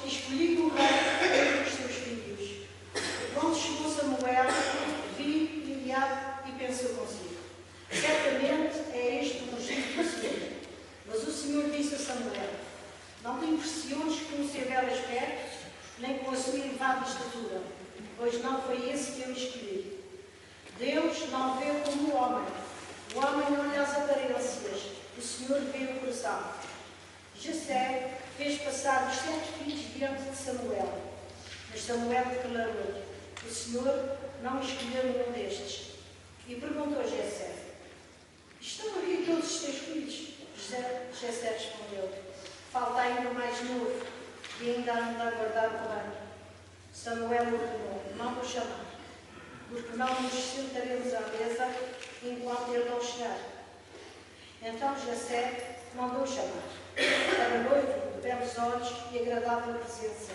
escolhido o rei entre os seus filhos. Quando chegou Samuel, viu Eliabe e pensou consigo: certamente é este o ungido do Senhor. Mas o Senhor disse a Samuel: não te impressiones com o seu belo aspecto, nem com a sua elevada estatura, pois não foi esse que eu escolhi. Deus não vê como o homem olha as aparências, o Senhor vê o coração. Jessé fez passar os 7 filhos diante de Samuel, mas Samuel declarou: o Senhor não escolheu nenhum destes. E perguntou a Jessé: estão aqui todos os teus filhos? Jessé respondeu: falta ainda mais novo, e ainda anda a guardar o rebanho. Samuel ordenou: não vou chamar, porque não nos sentaremos à mesa enquanto ele não chegar. Então Jessé mandou chamar. Era noivo, de belos olhos e agradável presença.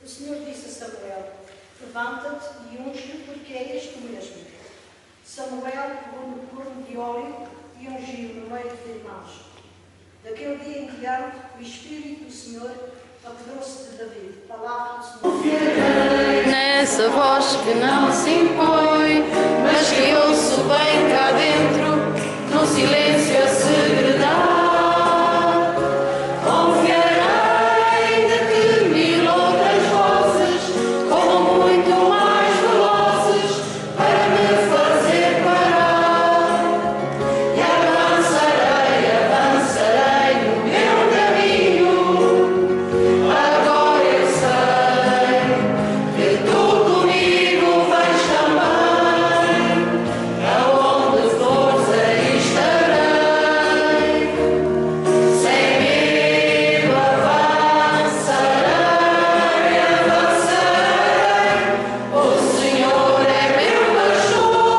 O Senhor disse a Samuel: levanta-te e unge-o, porque é este o mesmo. Samuel pegou no corno de óleo e ungiu no meio dos irmãos. Daquele dia em diante, o Espírito do Senhor apoderou-se de Davi. Palavra do Senhor. Nessa voz que não se impõe, mas que ouço bem cá dentro, no silêncio a segredar. Confiarei de que 1000 outras vozes, como muito mais velozes, para me fazer parar. E avançarei no meu caminho. Agora eu sei que tu comigo vais também, aonde fores aí estarei. Sem medo avançarei, o Senhor é meu pastor,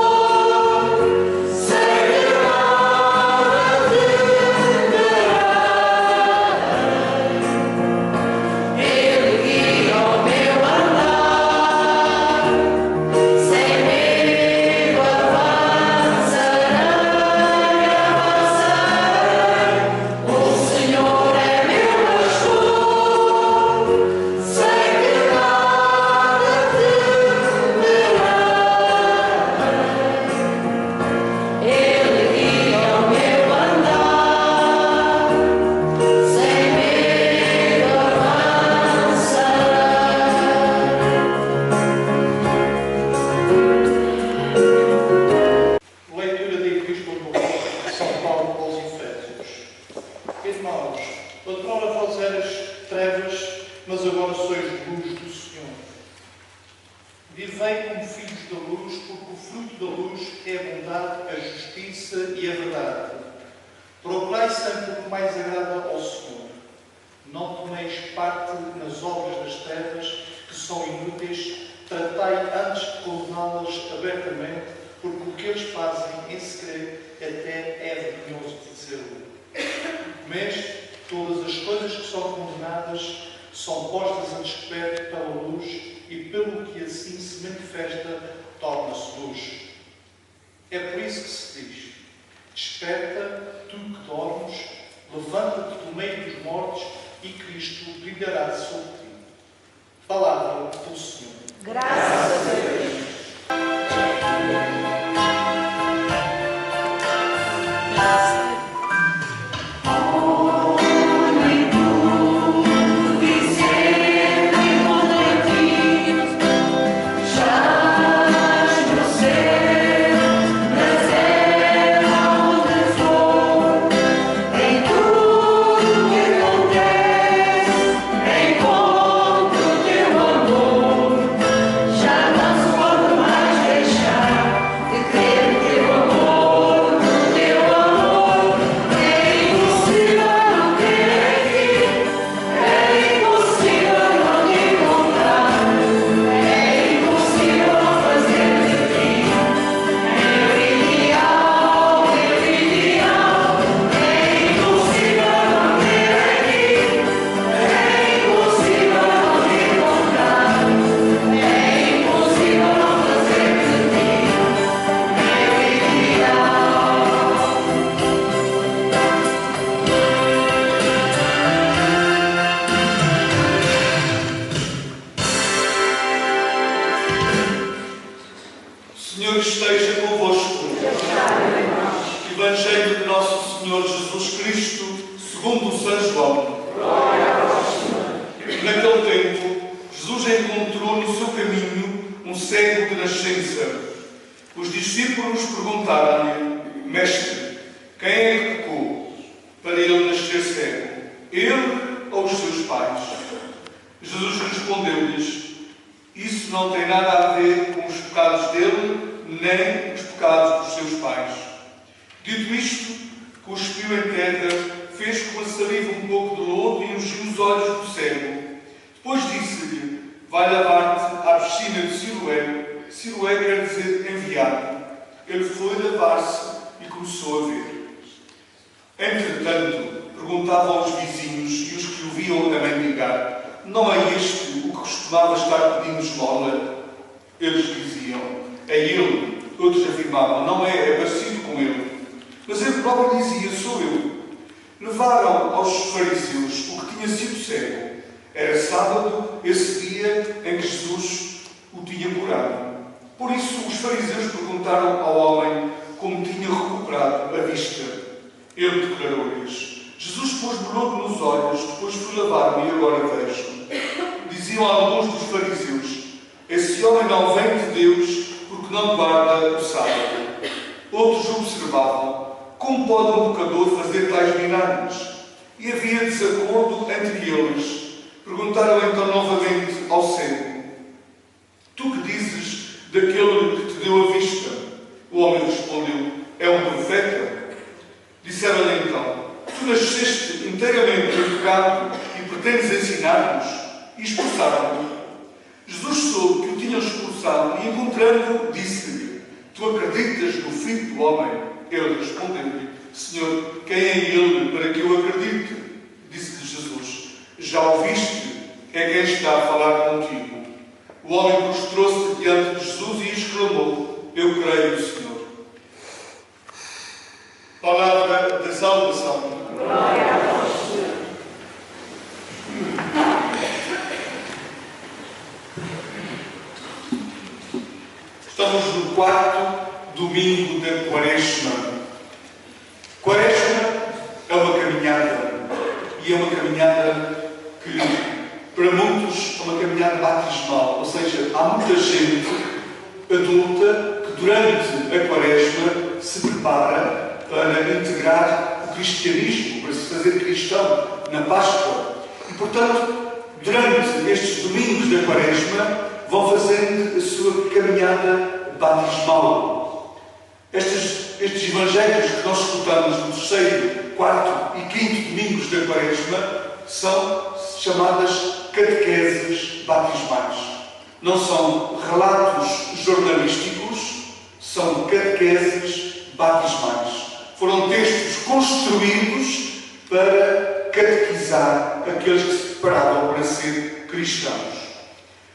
sei que nada temerei. Ele guia o meu andar, sem medo avançarei, o Senhor é meu pastor, sei que nada temerei. Ele guia o meu andar, sem medo avançarei. Leitura da Epístola de São Paulo aos Efésios. Irmãos, outrora vós eras trevas, mas agora sois luz do Senhor. Vivei como filhos da luz, porque o fruto da luz é a bondade, a justiça e a verdade. Procurai sempre o que mais agrada ao Senhor. Não tomeis parte nas obras das trevas, que são inúteis. Tratai antes de condená-las abertamente, porque o que eles fazem em segredo até é vergonhoso de dizê-lo. Mas todas as coisas que são condenadas são postas a descoberto pela luz, e pelo que assim se manifesta, torna-se luz. É por isso que se diz: desperta, tu que dormes, levanta-te do meio dos mortos, e Cristo brilhará sobre ti. Palavra do Senhor. Graças a Deus. Encontro teu amor, já não encontrou no seu caminho um cego de nascença. Os discípulos perguntaram-lhe: Mestre, quem é que pecou para ele nascer cego? Ele ou os seus pais? Jesus respondeu-lhes: Isso não tem nada a ver com os pecados dele, nem os pecados dos seus pais. Dito isto, cuspiu em terra, fez com a saliva um pouco de lodo e ungiu os olhos do cego. Depois disse-lhe: Vai lavar-te à piscina de Siloé. Siloé quer dizer enviado. Ele foi lavar-se e começou a ver. Entretanto, perguntavam aos vizinhos e os que o viam a mendigar: Não é este o que costumava estar pedindo esmola? Eles diziam: É ele. Outros afirmavam: Não é parecido com ele. Mas ele próprio dizia: Sou eu. Levaram aos fariseus o que tinha sido cego. Era sábado, esse dia em que Jesus o tinha curado. Por isso os fariseus perguntaram ao homem como tinha recuperado a vista. Ele declarou-lhes: Jesus pôs-me lodo nos olhos, depois fui lavar-me e agora vejo. Diziam alguns dos fariseus: Esse homem não vem de Deus porque não guarda o sábado. Outros observavam: Como pode um pecador fazer tais milagres? E havia desacordo entre eles. Perguntaram então novamente ao cego: Tu que dizes daquele que te deu a vista? O homem respondeu: É um profeta. Disseram-lhe então: Tu nasceste inteiramente em pecado e pretendes ensinar-nos? E expulsaram-no. Jesus soube que o tinham expulsado e, encontrando-o, disse-lhe: Tu acreditas no Filho do Homem? Ele respondeu-lhe: Senhor, quem é ele para que eu acredite? Disse-lhe Jesus: Já o viste? É quem está a falar contigo. O homem prostrou-se diante de Jesus e exclamou: Eu creio, Senhor. Palavra da salvação. Glória a vós, Senhor. Estamos no quarto domingo da Quaresma. Quaresma é uma caminhada. E é uma caminhada que, para muitos, é uma caminhada batismal. Ou seja, há muita gente adulta que durante a Quaresma se prepara para integrar o cristianismo, para se fazer cristão na Páscoa. E, portanto, durante estes domingos da Quaresma, vão fazendo a sua caminhada batismal. Estes evangelhos que nós escutamos no terceiro, quarto e quinto domingos da Quaresma são chamadas catequeses batismais. Não são relatos jornalísticos, são catequeses batismais. Foram textos construídos para catequizar aqueles que se preparavam para ser cristãos.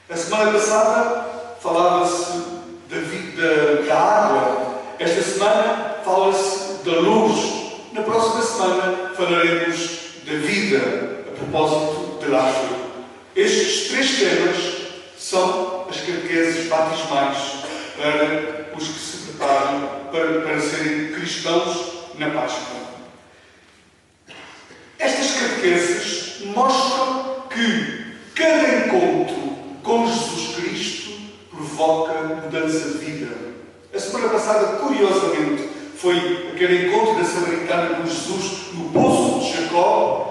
A semana passada falava-se da água. Esta semana fala-se da luz. Na próxima semana falaremos da vida, a propósito de Lázaro. Estes três temas são as catequeses batismais para os que se preparam para serem cristãos na Páscoa. Estas catequeses mostram que cada encontro com Jesus Cristo provoca mudança de vida. A semana passada, curiosamente, foi aquele encontro da Samaritana com Jesus no poço de Jacó.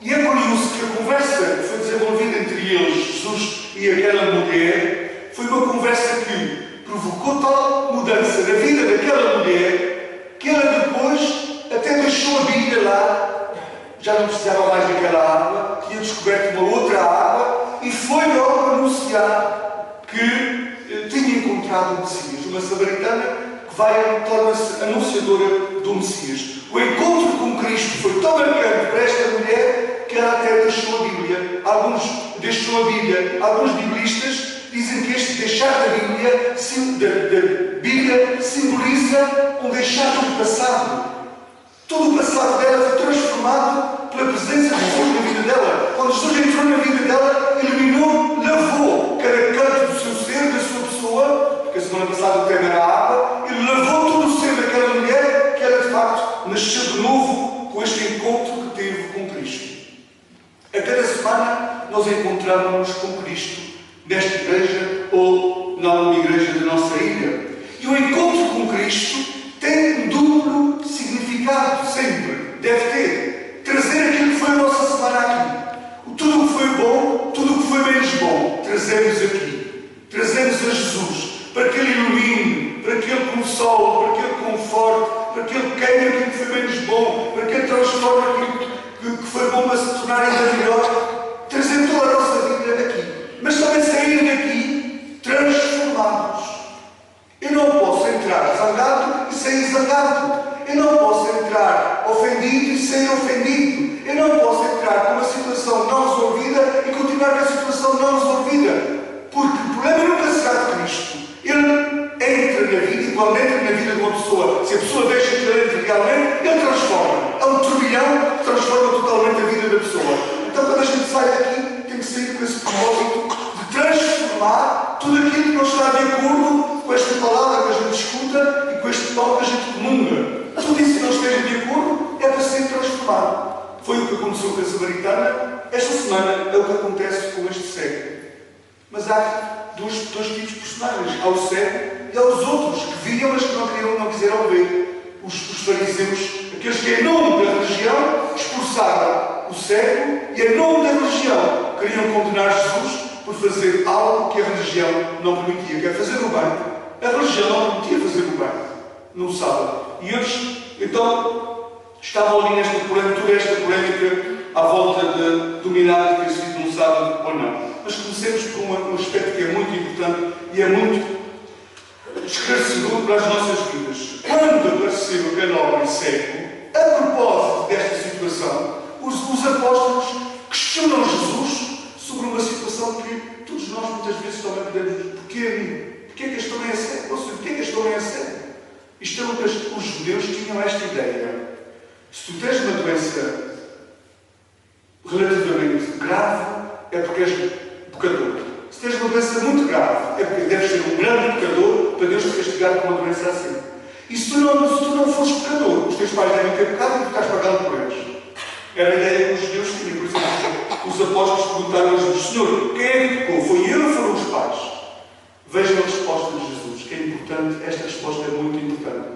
E é curioso que a conversa que foi desenvolvida entre eles, Jesus e aquela mulher, foi uma conversa que provocou tal mudança na vida daquela mulher que ela depois até deixou a Bíblia lá, já não precisava mais daquela água, tinha descoberto uma outra água e foi logo anunciar que tinha encontrado o Messias. Uma samaritana que torna-se anunciadora do Messias. O encontro com Cristo foi tão marcante para esta mulher que ela até deixou a Bíblia. Alguns biblistas dizem que este deixar da Bíblia simboliza um deixar do passado. Todo o passado dela foi transformado pela presença de Jesus na vida dela. Quando Jesus entrou na vida dela, iluminou, lavou cada canto do seu ser, da sua pessoa, porque a semana passada o tema era a água, ele lavou todo o ser daquela mulher, que ela de facto nasceu de novo com este encontro que teve com Cristo. A cada semana nós encontramos-nos com Cristo nesta igreja ou na alguma igreja da nossa ilha. E o encontro com Cristo tem um duplo significado, sempre. Deve ter. Trazer aquilo que foi a nossa semana aqui. Tudo o que foi bom, tudo o que foi menos bom, trazemos aqui. Trazemos a Jesus, para que Ele ilumine, para que Ele console, para que Ele conforte, para que Ele queime aquilo que foi menos bom, para que Ele transforme aquilo que foi bom para se tornar ainda melhor. Trazer toda a nossa vida aqui. Mas também sair daqui transformados. Eu não posso entrar zangado e sair zangado. Eu não posso entrar ofendido e sair ofendido. Eu não posso entrar com uma situação não resolvida e continuar com a situação não resolvida. Porque o problema nunca será de Cristo. Ele entra na vida e quando entra na vida de uma pessoa, se a pessoa deixa que ele entre realmente, ele transforma. É um turbilhão que transforma totalmente a vida da pessoa. Então quando a gente sai daqui, tem que sair com esse propósito de transformar tudo aquilo que não está de acordo com esta palavra que a gente escuta e com este pão que a gente comunga. Tudo isso que não esteja de acordo é para ser transformado. Foi o que aconteceu com a Samaritana. Esta semana é o que acontece com este cego. Mas há dois tipos de personagens. Há o cego e há os outros que viam, mas que não quiseram ver. Os fariseus, aqueles que em nome da religião expulsaram o cego e em nome da religião queriam condenar Jesus por fazer algo que a religião não permitia, que é fazer o bem. A religião não permitia fazer o bem no sábado. E eles, então, estavam ali nesta polémica, toda esta polémica à volta de dominar ter sido no sábado ou não. Mas comecemos por um aspecto que é muito importante e é muito esclarecedor para as nossas vidas. Quando apareceu aquele homem cego, a propósito desta situação, os apóstolos questionam Jesus sobre uma situação que todos nós muitas vezes também podemos. Porquê a mim? Porquê é que este homem é cego? Ou seja, porquê é que este homem é cego? Isto é o que os judeus tinham esta ideia. Se tu tens uma doença relativamente grave, é porque és pecador. Se tens uma doença muito grave, é porque deves ser um grande pecador para Deus te castigar com uma doença assim. E se tu não fores pecador, os teus pais devem ter pecado e tu estás pagando por eles. Era a ideia que os judeus tinham. Por exemplo, os apóstolos perguntaram a Jesus: Senhor, quem é que pecou? Foi ele ou foram os pais? Vejam a resposta de Jesus, que é importante. Esta resposta é muito importante.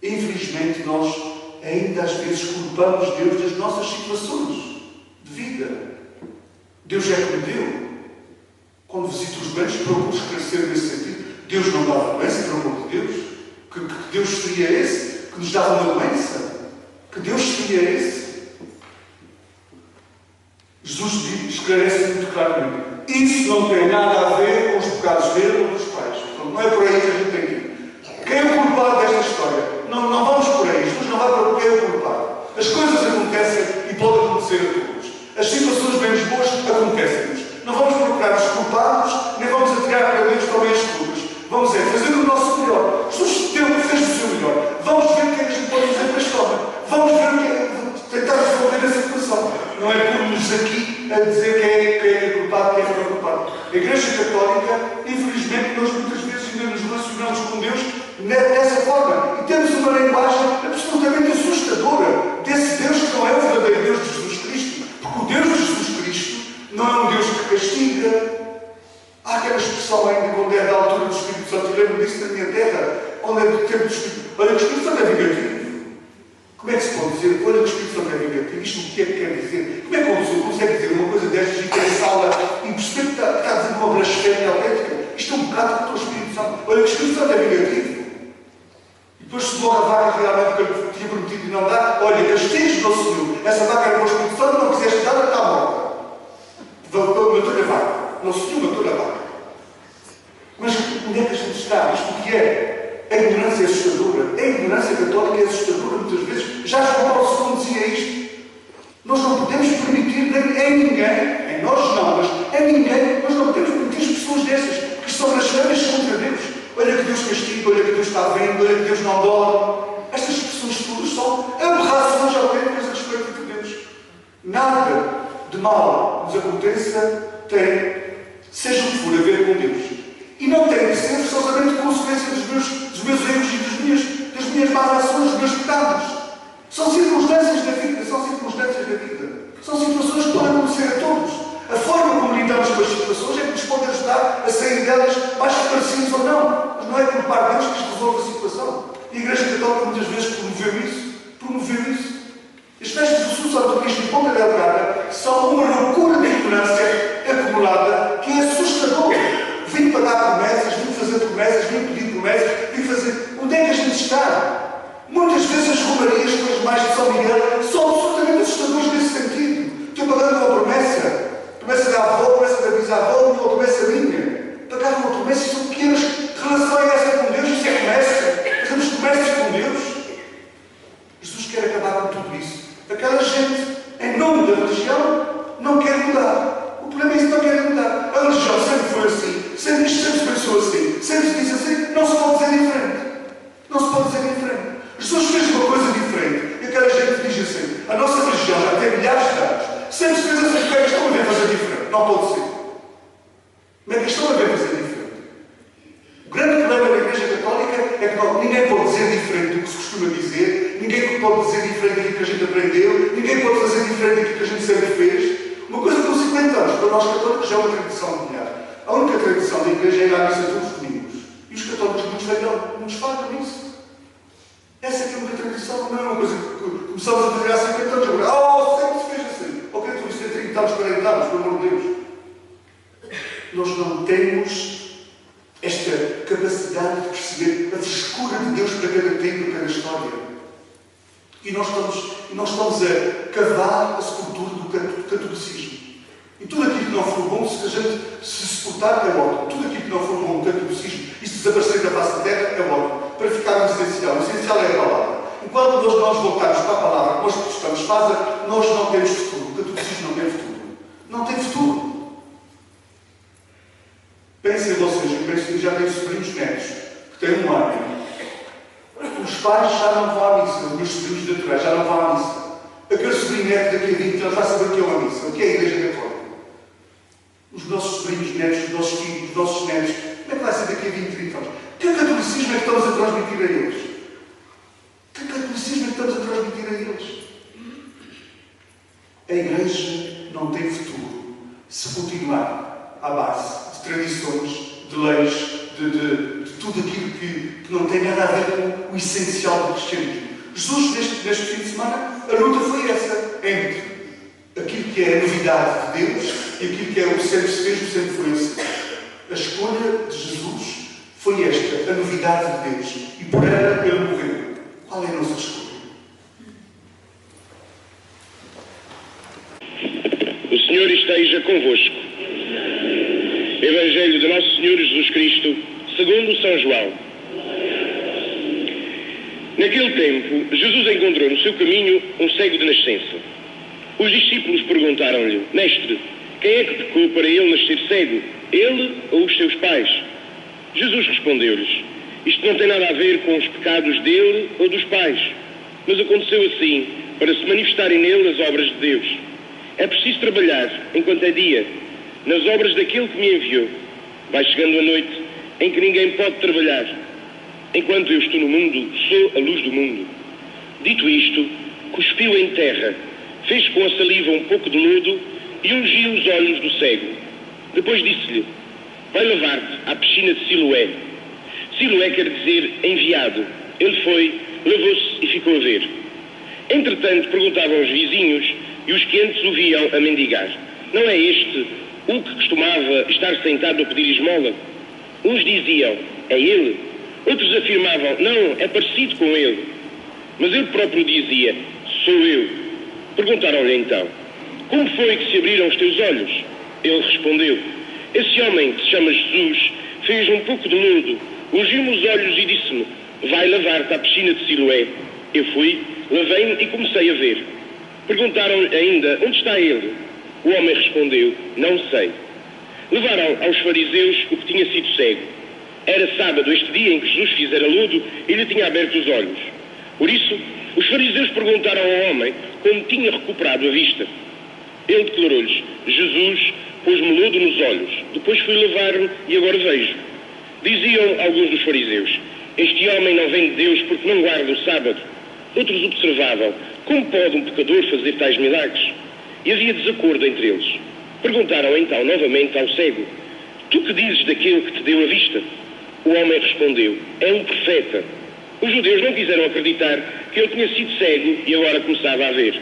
Infelizmente, nós ainda às vezes culpamos Deus das nossas situações de vida. Deus é que me deu. Quando visito os bens, procuro esclarecer nesse sentido. Deus não dava doença, pelo amor de Deus. Que Deus seria esse que nos dava uma doença? Que Deus seria esse? Jesus esclarece muito claramente. Isso não tem nada a ver com os pecados dele ou dos pais. Portanto, não é por aí que a gente tem que ir. Quem é o culpado desta história? Não vamos por aí. Jesus não vai para quem é o culpado. As coisas acontecem e podem acontecer a todos. As situações menos boas acontecem-nos. Não vamos procurar os culpados, nem vamos atirar para Deus também as culpas. Vamos fazer o nosso melhor. Jesus fez o seu melhor. Vamos ver o que é que a gente pode fazer para a história. Vamos ver o que é tentar resolver a situação. Não é por-nos aqui a dizer quem é culpado, quem é preocupado. A Igreja Católica, infelizmente, nós muitas vezes ainda nos relacionamos com Deus dessa forma. E temos uma linguagem absolutamente assustadora desse Deus que não é o verdadeiro Deus de Jesus Cristo. Porque o Deus de Jesus Cristo não é um Deus que castiga. Há aquela expressão ainda quando é da altura do Espírito Santo. Eu lembro disso na minha terra, onde é do tempo do Espírito Santo. Olha, o Espírito Santo é vingativo. Como é que se pode dizer? Olha, o Espírito Santo é vingativo. Isto o que é que quer dizer? Como é que uma pessoa consegue dizer uma coisa destas e ter a sala e perceber que está a dizer uma blasfémia autêntica? Isto é um bocado contra o Espírito Santo. Olha, o Espírito Santo é vingativo. E depois se morre a vaca realmente que ele tinha prometido e não dá. Olha, castigues do Senhor. Essa vaca era para o Espírito Santo, não quiseste dar, está morta. Matou-lhe a vaca. Não se Senhor matou-lhe a vaca. Mas onde é que a gente está? Isto o que é? A ignorância é assustadora. A ignorância católica é assustadora muitas vezes. Já João Paulo II dizia isto. Nós não podemos permitir em ninguém, em nós não, mas em ninguém, nós não podemos permitir as pessoas dessas que são blasfémias contra Deus. Olha que Deus castiga, olha que Deus está vendo, olha que Deus não dorme. Estas expressões todas são aberrações autênticas a respeito de Deus. Nada de mal nos aconteça tem, seja o que for, a ver com Deus. E não tem de ser forçosamente consequência dos meus erros e das minhas más ações, dos meus pecados. São circunstâncias da vida, são circunstâncias da vida. São situações que podem acontecer a todos. A forma como lidamos com as situações é que nos pode ajudar a sair delas mais esclarecidos ou não. Mas não é culpar Deus que isto resolve a situação. E a Igreja Católica muitas vezes promoveu isso. As festas do Sul Santo Cristo e Ponta Delgada são uma loucura de ignorância acumulada que é assustador. Vim pagar promessas, vim fazer promessas, vim pedir promessas, vim fazer... Onde é que a gente está? Muitas vezes as romarias com as mais de São Miguel são absolutamente assustadoras nesse sentido. Estou pagando uma promessa da avó, promessa da bisavó, uma promessa minha. Pagar uma promessa e são pequenas relações essa com Deus, isso é promessa. Fazemos promessas com Deus. Jesus quer acabar com tudo isso. Aquela gente, em nome da religião, não quer mudar. O problema é isso, não quer mudar. A religião sempre foi assim, sempre se pensou assim, sempre se disse assim, não se pode dizer diferente. Não se pode dizer diferente. Jesus fez uma coisa diferente. E aquela gente diz assim, a nossa religião já tem milhares de anos. Sempre se fez assim, como é que estão a ver fazer diferente? Não pode ser. Como é que estão a ver fazer diferente? O grande problema da Igreja Católica é que ninguém pode dizer diferente do que se costuma dizer, ninguém pode dizer diferente daquilo que a gente aprendeu, ninguém pode fazer diferente daquilo que a gente sempre fez. Uma coisa com 50 anos, para nós católicos, já é uma tradição familiar. A única tradição da Igreja é ir à missa todos os domingos. E os católicos muitos falham nisso. Essa é que é uma tradição, não é uma coisa que começamos a fazer há 50 anos. Agora, sempre se fez assim. Ok, tu isso tem 30 anos, 40 anos, pelo amor de Deus. Nós não temos esta capacidade de perceber a frescura de Deus para cada tempo, para cada história. E nós estamos a cavar a sepultura do catolicismo. E tudo aquilo que não for bom, se a gente se suportar, é ótimo. Tudo aquilo que não for bom no catolicismo e se desaparecer da face da terra, é ótimo. Para ficar no essencial. O essencial é a palavra. Enquanto nós voltarmos para a palavra que nós protestantes fazem, nós não temos futuro. O catolicismo não tem futuro. Não tem futuro. Pensem vocês, eu penso que já tenho sobrinhos netos, que têm 1 ano. Os pais já não vão à missa, os meus sobrinhos naturais já não vão à missa. Aquele sobrinho neto daqui a 20 anos vai saber o que é uma missa, o que é a Igreja Católica. Os nossos sobrinhos netos, os nossos filhos, os nossos netos, como é que vai ser daqui a 20, 30 anos? Que catolicismo é que estamos a transmitir a eles? Que catolicismo é que estamos a transmitir a eles? A Igreja não tem futuro se continuar à base de tradições, de leis, de tudo aquilo que não tem nada a ver com o essencial do cristianismo. Jesus, neste fim de semana, a luta foi essa, entre aquilo que é a novidade de Deus e aquilo que é o sempre se fez, o sempre foi assim. A escolha de Jesus foi esta, a novidade de Deus. E por ela ele morreu. Qual é a nossa escolha? O Senhor esteja convosco. Evangelho de Nosso Senhor Jesus Cristo, segundo São João. Naquele tempo, Jesus encontrou no seu caminho um cego de nascença. Os discípulos perguntaram-lhe: Mestre, quem é que pecou para ele nascer cego? Ele ou os seus pais? Jesus respondeu-lhes: Isto não tem nada a ver com os pecados dele ou dos pais, mas aconteceu assim para se manifestarem nele as obras de Deus. É preciso trabalhar enquanto é dia, nas obras daquele que me enviou. Vai chegando a noite em que ninguém pode trabalhar. Enquanto eu estou no mundo, sou a luz do mundo. Dito isto, cuspiu em terra, fez com a saliva um pouco de lodo e ungiu os olhos do cego. Depois disse-lhe: Vai lavar-te à piscina de Siloé. Siloé quer dizer enviado. Ele foi, lavou-se e ficou a ver. Entretanto, perguntavam os vizinhos e os que antes o viam a mendigar: Não é este o que costumava estar sentado a pedir esmola? Uns diziam: É ele. Outros afirmavam: Não, é parecido com ele. Mas ele próprio dizia: Sou eu. Perguntaram-lhe então: Como foi que se abriram os teus olhos? Ele respondeu: Esse homem que se chama Jesus fez um pouco de lodo, ungiu-me os olhos e disse-me: Vai lavar-te à piscina de Siloé. Eu fui, lavei-me e comecei a ver. Perguntaram-lhe ainda: Onde está ele? O homem respondeu: Não sei. Levaram aos fariseus o que tinha sido cego. Era sábado, este dia em que Jesus fizera lodo e lhe tinha aberto os olhos. Por isso, os fariseus perguntaram ao homem como tinha recuperado a vista. Ele declarou-lhes: Jesus pôs-me lodo nos olhos, depois fui lavar-me e agora vejo. Diziam alguns dos fariseus: Este homem não vem de Deus porque não guarda o sábado. Outros observavam: Como pode um pecador fazer tais milagres? E havia desacordo entre eles. Perguntaram então novamente ao cego: tu que dizes daquele que te deu a vista? O homem respondeu, é um profeta. Os judeus não quiseram acreditar que ele tinha sido cego e agora começava a ver.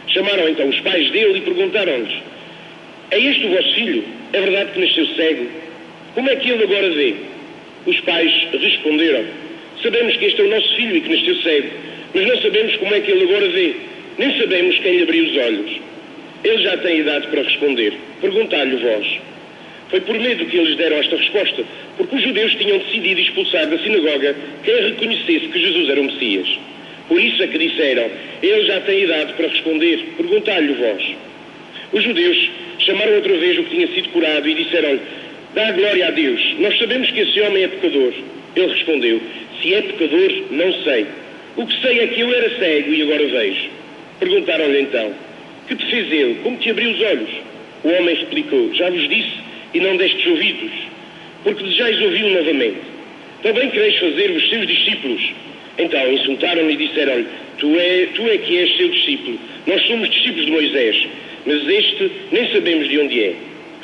Chamaram então os pais dele e perguntaram-lhes, é este o vosso filho? É verdade que nasceu cego? Como é que ele agora vê? Os pais responderam, sabemos que este é o nosso filho e que nasceu cego, mas não sabemos como é que ele agora vê, nem sabemos quem lhe abriu os olhos. Ele já tem idade para responder. Perguntai-lhe vós. Foi por medo que eles deram esta resposta, porque os judeus tinham decidido expulsar da sinagoga quem reconhecesse que Jesus era o Messias. Por isso é que disseram, ele já tem idade para responder. Perguntai-lhe vós. Os judeus chamaram outra vez o que tinha sido curado e disseram-lhe, dá glória a Deus, nós sabemos que esse homem é pecador. Ele respondeu, se é pecador, não sei. O que sei é que eu era cego e agora vejo. Perguntaram-lhe então, que te fez ele? Como te abriu os olhos? O homem replicou, já vos disse e não destes ouvidos, porque desejais ouvi-lo novamente. Também quereis fazer-vos seus discípulos? Então insultaram-lhe e disseram-lhe, tu é que és seu discípulo, nós somos discípulos de Moisés, mas este nem sabemos de onde é.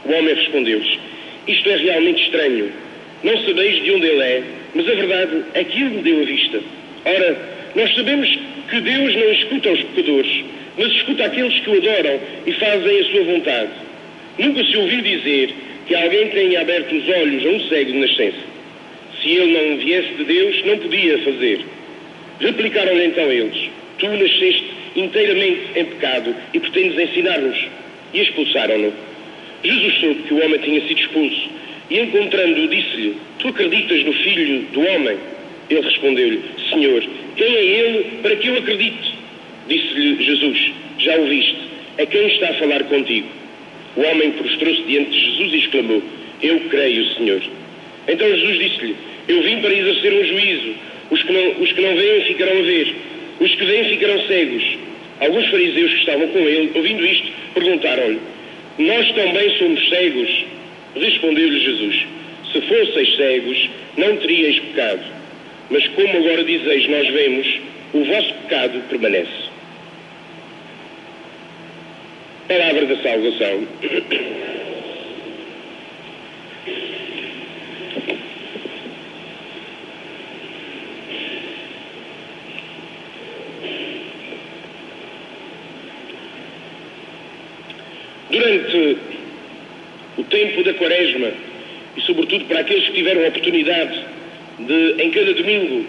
O homem respondeu-lhes, isto é realmente estranho, não sabeis de onde ele é, mas a verdade é que ele me deu a vista. Ora, nós sabemos que Deus não escuta os pecadores, mas escuta aqueles que o adoram e fazem a sua vontade. Nunca se ouviu dizer que alguém tenha aberto os olhos a um cego de nascença. Se ele não viesse de Deus, não podia fazer. Replicaram-lhe então eles, tu nasceste inteiramente em pecado e pretendes ensinar-nos. E expulsaram-no. Jesus soube que o homem tinha sido expulso e, encontrando-o, disse-lhe, tu acreditas no Filho do Homem? Ele respondeu-lhe, Senhor, quem é ele para que eu acredite? Disse-lhe Jesus, já o viste, é quem está a falar contigo. O homem prostrou-se diante de Jesus e exclamou, eu creio, Senhor. Então Jesus disse-lhe, eu vim para exercer um juízo. Os que não veem ficarão a ver. Os que veem ficarão cegos. Alguns fariseus que estavam com ele, ouvindo isto, perguntaram-lhe, nós também somos cegos? Respondeu-lhe Jesus, se fosseis cegos, não teríeis pecado. Mas como agora dizeis, nós vemos, o vosso pecado permanece. Palavra da salvação. Durante o tempo da Quaresma, e sobretudo para aqueles que tiveram a oportunidade de, em cada domingo,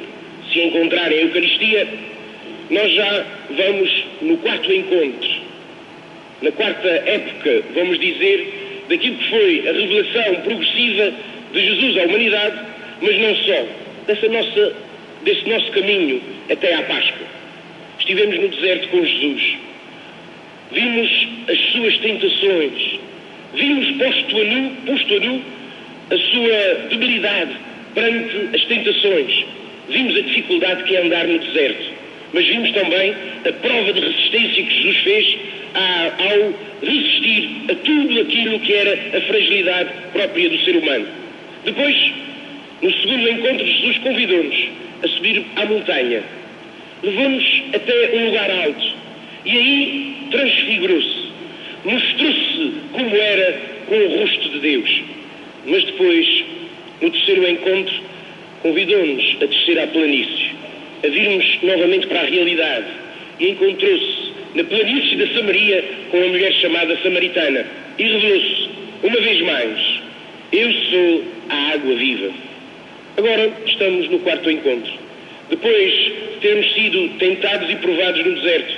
se encontrarem em Eucaristia, nós já vamos no quarto encontro, na quarta época, vamos dizer, daquilo que foi a revelação progressiva de Jesus à humanidade, mas não só, desse nosso caminho até à Páscoa. Estivemos no deserto com Jesus, vimos as suas tentações, vimos posto a nu a sua debilidade perante as tentações, vimos a dificuldade que é andar no deserto, mas vimos também a prova de resistência que Jesus fez ao resistir a tudo aquilo que era a fragilidade própria do ser humano. Depois, no segundo encontro, Jesus convidou-nos a subir à montanha, levou-nos até um lugar alto e aí transfigurou-se, mostrou-se como era com o rosto de Deus. Mas depois, no terceiro encontro, convidou-nos a descer à planície, a virmos novamente para a realidade, e encontrou-se na planície da Samaria com uma mulher chamada Samaritana e revelou-se, uma vez mais, eu sou a água viva. Agora estamos no quarto encontro. Depois de termos sido tentados e provados no deserto,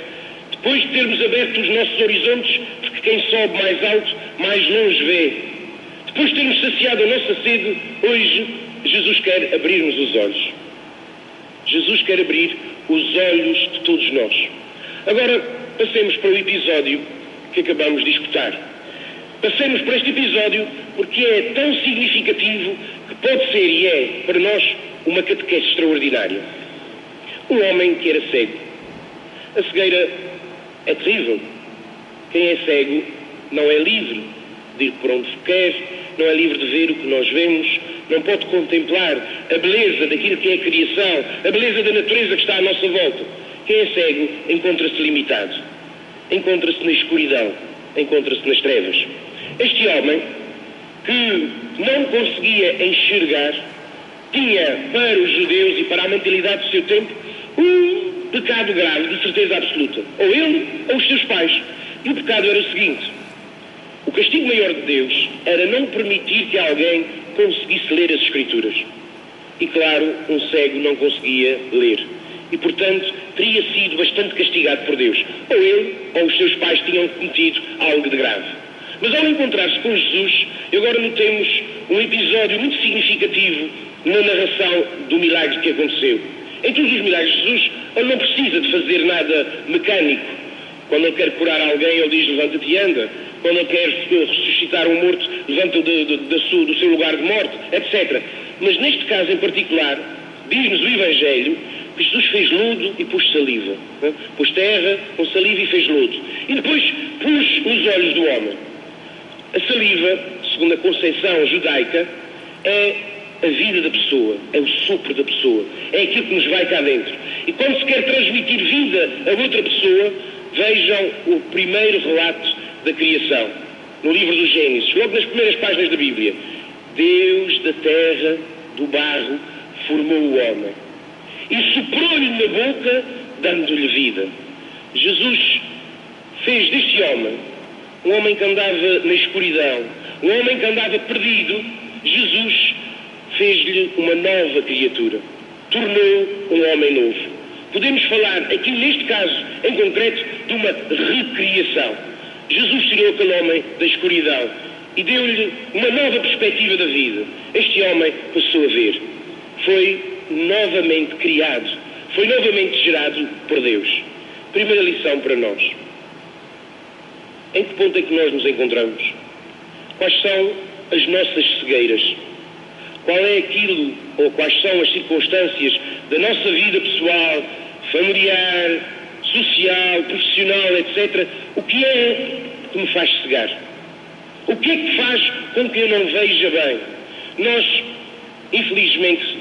depois de termos aberto os nossos horizontes, porque quem sobe mais alto, mais longe vê, depois de termos saciado a nossa sede, hoje Jesus quer abrir-nos os olhos. Jesus quer abrir os olhos de todos nós. Agora, passemos para o episódio que acabamos de escutar. Passemos para este episódio porque é tão significativo que pode ser e é, para nós, uma catequese extraordinária. Um homem que era cego. A cegueira é terrível. Quem é cego não é livre de ir por onde quer, não é livre de ver o que nós vemos, não pode contemplar a beleza daquilo que é a criação, a beleza da natureza que está à nossa volta. Quem é cego encontra-se limitado, encontra-se na escuridão, encontra-se nas trevas. Este homem que não conseguia enxergar, tinha para os judeus e para a mentalidade do seu tempo um pecado grave, de certeza absoluta. Ou ele ou os seus pais. E o pecado era o seguinte: o castigo maior de Deus era não permitir que alguém conseguisse ler as Escrituras. E claro, um cego não conseguia ler. E portanto teria sido bastante castigado por Deus. Ou ele ou os seus pais tinham cometido algo de grave. Mas ao encontrar-se com Jesus, agora notemos um episódio muito significativo na narração do milagre que aconteceu. Em todos os milagres de Jesus, ele não precisa de fazer nada mecânico. Quando ele quer curar alguém, ele diz: levanta-te e anda. Quando ele quer ressuscitar um morto, levanta-o do seu lugar de morte, etc. Mas neste caso em particular, diz-nos o Evangelho que Jesus fez lodo e pôs saliva. Pôs terra com saliva e fez lodo. E depois pôs nos olhos do homem. A saliva, segundo a concepção judaica, é a vida da pessoa, é o sopro da pessoa, é aquilo que nos vai cá dentro. E quando se quer transmitir vida a outra pessoa, vejam o primeiro relato da criação, no livro do Gênesis, logo nas primeiras páginas da Bíblia. Deus da terra, do barro, formou o homem e soprou-lhe na boca, dando-lhe vida. Jesus fez deste homem um homem que andava na escuridão, um homem que andava perdido. Jesus fez-lhe uma nova criatura, tornou um homem novo. Podemos falar aqui neste caso em concreto de uma recriação. Jesus tirou aquele homem da escuridão e deu-lhe uma nova perspectiva da vida. Este homem passou a ver. Foi novamente criado, foi novamente gerado por Deus. Primeira lição para nós: em que ponto é que nós nos encontramos? Quais são as nossas cegueiras? Qual é aquilo, ou quais são as circunstâncias da nossa vida pessoal, familiar, social, profissional, etc. O que é que me faz cegar? O que é que faz com que eu não veja bem? Nós, infelizmente,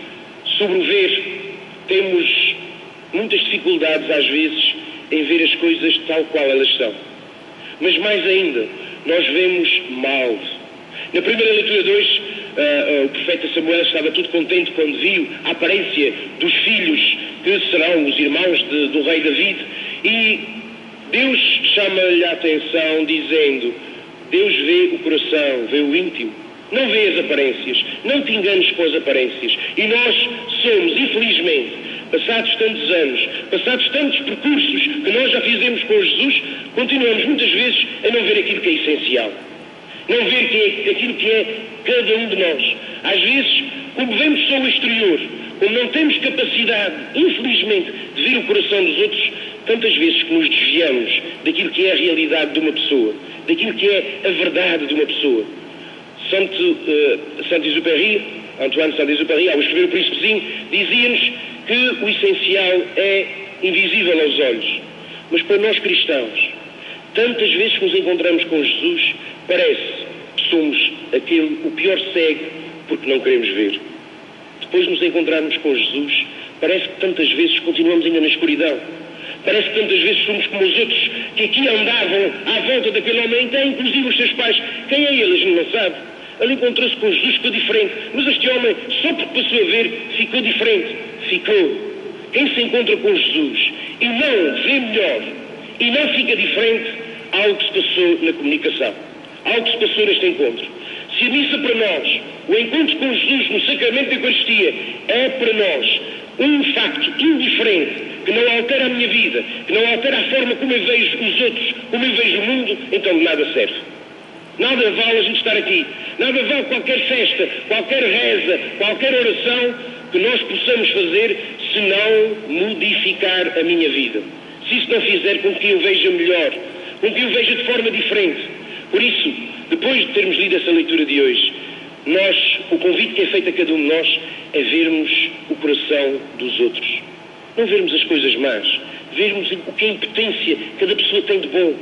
sobre o ver, temos muitas dificuldades às vezes em ver as coisas tal qual elas são. Mas mais ainda, nós vemos mal. Na primeira leitura de hoje, o profeta Samuel estava todo contente quando viu a aparência dos filhos que serão os irmãos do rei David, e Deus chama-lhe a atenção dizendo: Deus vê o coração, vê o íntimo, não vê as aparências, não te enganes com as aparências. E nós somos, infelizmente, passados tantos anos, passados tantos percursos que nós já fizemos com Jesus, continuamos muitas vezes a não ver aquilo que é essencial, não ver aquilo que é cada um de nós. Às vezes, como vemos só o exterior, como não temos capacidade, infelizmente, de ver o coração dos outros, tantas vezes que nos desviamos daquilo que é a realidade de uma pessoa, daquilo que é a verdade de uma pessoa. Saint-Exupéry, Antoine Saint-Exupéry, ao escrever o Príncipezinho, dizia-nos que o essencial é invisível aos olhos. Mas para nós cristãos, tantas vezes que nos encontramos com Jesus, parece que somos o pior cego porque não queremos ver. Depois de nos encontrarmos com Jesus, parece que tantas vezes continuamos ainda na escuridão. Parece que tantas vezes somos como os outros que aqui andavam à volta daquele homem, até inclusive os seus pais. Quem é ele? A gente não sabe. Ele encontrou-se com Jesus, ficou diferente. Mas este homem, só porque passou a ver, ficou diferente. Ficou. Quem se encontra com Jesus e não vê melhor e não fica diferente, algo que se passou na comunicação. Algo que se passou neste encontro. Se a missa para nós, o encontro com Jesus no sacramento da Eucaristia, é para nós um facto indiferente, que não altera a minha vida, que não altera a forma como eu vejo os outros, como eu vejo o mundo, então de nada serve. Nada vale a gente estar aqui. Nada vale qualquer festa, qualquer reza, qualquer oração que nós possamos fazer se não modificar a minha vida. Se isso não fizer com que eu veja melhor, com que eu veja de forma diferente. Por isso, depois de termos lido essa leitura de hoje, o convite que é feito a cada um de nós é vermos o coração dos outros. Não vermos as coisas más, vermos o que a impotência cada pessoa tem de bom,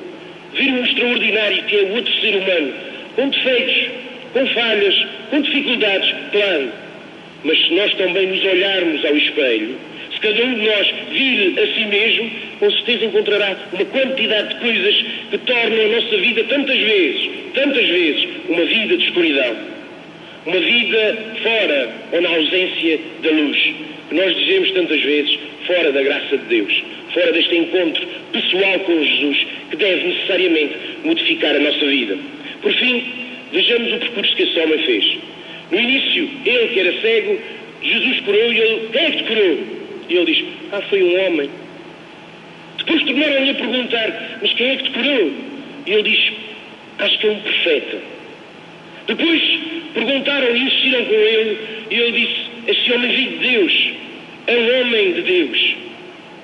vermos o extraordinário que é o outro ser humano, com defeitos, com falhas, com dificuldades, claro. Mas se nós também nos olharmos ao espelho, se cada um de nós vir a si mesmo, com certeza encontrará uma quantidade de coisas que tornam a nossa vida tantas vezes tantas vezes uma vida de escuridão, uma vida fora ou na ausência da luz, que nós dizemos tantas vezes fora da graça de Deus, fora deste encontro pessoal com Jesus, que deve necessariamente modificar a nossa vida. Por fim, vejamos o percurso que esse homem fez. No início, ele que era cego, Jesus curou e ele, quem é que te curou? E ele diz, foi um homem. Depois tornaram-lhe a perguntar, mas quem é que te curou? E ele diz, acho que é um profeta. Depois perguntaram e insistiram com ele, e ele disse, esse homem veio de Deus, é um homem de Deus.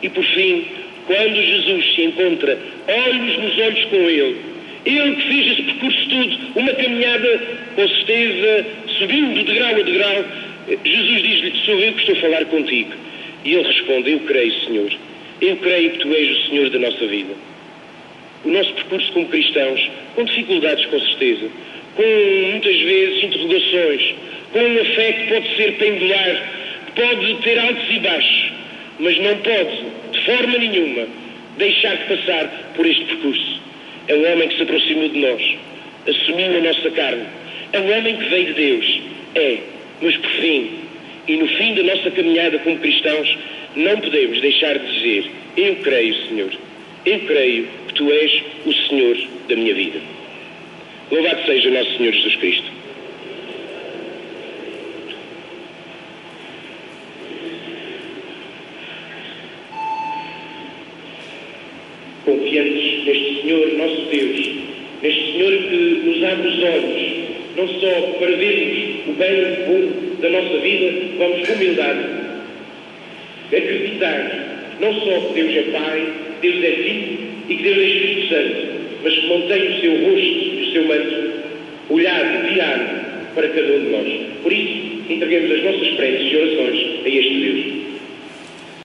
E por fim, quando Jesus se encontra olhos nos olhos com ele que fez esse percurso todo, uma caminhada com certeza, subindo de degrau a degrau, Jesus diz-lhe, sou eu que estou a falar contigo. E ele responde, eu creio, Senhor, eu creio que Tu és o Senhor da nossa vida. O nosso percurso como cristãos, com dificuldades com certeza, com muitas vezes interrogações, com uma fé que pode ser pendular, que pode ter altos e baixos, mas não pode, de forma nenhuma, deixar de passar por este percurso. É um homem que se aproximou de nós, assumiu a nossa carne, é um homem que veio de Deus, mas por fim, e no fim da nossa caminhada como cristãos, não podemos deixar de dizer, eu creio, Senhor, eu creio que Tu és o Senhor da minha vida. Louvado seja nosso Senhor Jesus Cristo. Confiantes neste Senhor, nosso Deus, neste Senhor que nos abre os olhos, não só para vermos o bem e o bom da nossa vida, vamos com humildade acreditar não só que Deus é Pai, Deus é Filho e que Deus é Espírito Santo, mas que mantém o seu rosto e o seu manto olhado, virado para cada um de nós. Por isso, entreguemos as nossas preces e orações a este Deus.